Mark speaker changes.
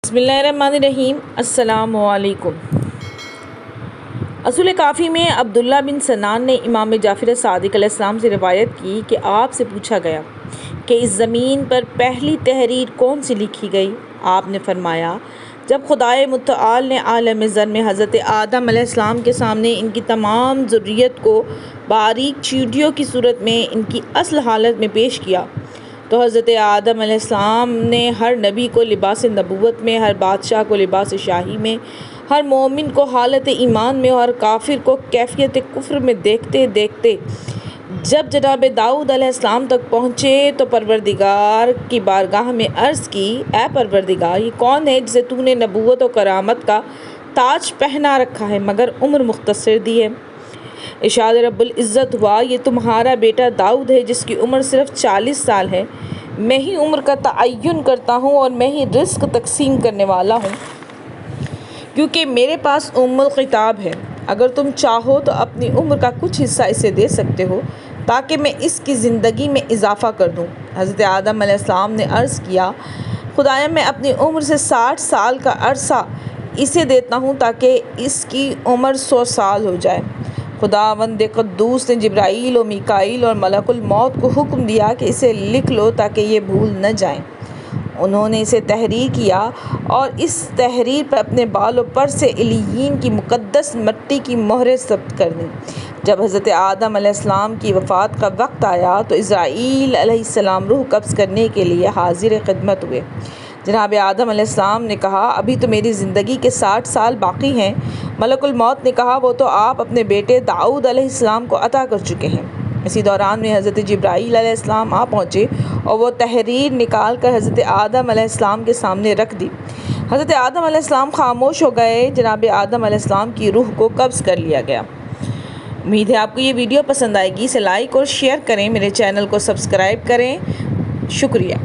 Speaker 1: بسم اللہ الرحمن الرحیم۔ السلام علیکم۔ اصول کافی میں عبداللہ بن سنان نے امام جعفر صادق علیہ السلام سے روایت کی کہ آپ سے پوچھا گیا کہ اس زمین پر پہلی تحریر کون سی لکھی گئی؟ آپ نے فرمایا، جب خدائے متعال نے عالم زر میں حضرت آدم علیہ السلام کے سامنے ان کی تمام ذریت کو باریک چیونٹیوں کی صورت میں ان کی اصل حالت میں پیش کیا تو حضرت آدم علیہ السلام نے ہر نبی کو لباس نبوت میں، ہر بادشاہ کو لباس شاہی میں، ہر مومن کو حالت ایمان میں اور کافر کو کیفیت کفر میں دیکھتے دیکھتے جب جناب داؤد علیہ السلام تک پہنچے تو پروردگار کی بارگاہ میں عرض کی، اے پروردگار، یہ کون ہے جسے تو نے نبوت و کرامت کا تاج پہنا رکھا ہے مگر عمر مختصر دی ہے؟ ارشاد رب العزت ہوا، یہ تمہارا بیٹا داؤد ہے جس کی عمر صرف 40 سال ہے۔ میں ہی عمر کا تعین کرتا ہوں اور میں ہی رزق تقسیم کرنے والا ہوں، کیونکہ میرے پاس الخطاب ہے۔ اگر تم چاہو تو اپنی عمر کا کچھ حصہ اسے دے سکتے ہو تاکہ میں اس کی زندگی میں اضافہ کر دوں۔ حضرت آدم علیہ السلام نے عرض کیا، خدایا میں اپنی عمر سے 60 سال کا عرصہ اسے دیتا ہوں تاکہ اس کی عمر 100 سال ہو جائے۔ خداوند قدوس نے جبرائیل و میکائیل اور ملک الموت کو حکم دیا کہ اسے لکھ لو تاکہ یہ بھول نہ جائیں۔ انہوں نے اسے تحریر کیا اور اس تحریر پر اپنے بال و پر سے علیین کی مقدس مٹی کی مہریں ثبت کر دیں۔ جب حضرت آدم علیہ السلام کی وفات کا وقت آیا تو اسرائیل علیہ السلام روح قبض کرنے کے لیے حاضر خدمت ہوئے۔ جناب آدم علیہ السلام نے کہا، ابھی تو میری زندگی کے 60 سال باقی ہیں۔ ملک الموت نے کہا، وہ تو آپ اپنے بیٹے داؤد علیہ السلام کو عطا کر چکے ہیں۔ اسی دوران میں حضرت جبرائیل علیہ السلام آ پہنچے اور وہ تحریر نکال کر حضرت آدم علیہ السلام کے سامنے رکھ دی۔ حضرت آدم علیہ السلام خاموش ہو گئے۔ جناب آدم علیہ السلام کی روح کو قبض کر لیا گیا۔ امید ہے آپ کو یہ ویڈیو پسند آئے گی۔ اسے لائک اور شیئر کریں، میرے چینل کو سبسکرائب کریں۔ شکریہ۔